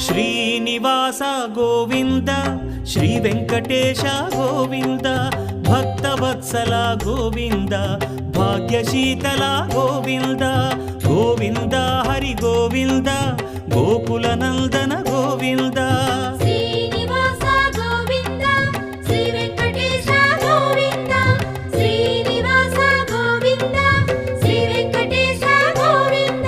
Srinivasa Govinda Shri Venkatesha Govinda Bhaktavatsala Govinda భాగ్యశీతల Govinda Govinda Hari Govinda Gokula Nandana Govinda Srinivasa Govinda Shri Venkatesha Govinda Srinivasa Govinda Shri Venkatesha Govinda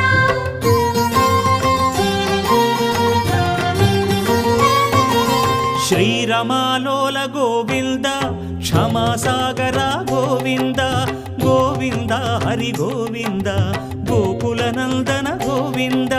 శ్రీరమాలోల Govinda క్షమాసాగర Govinda Govinda Hari Govinda Gokula Nandana Govinda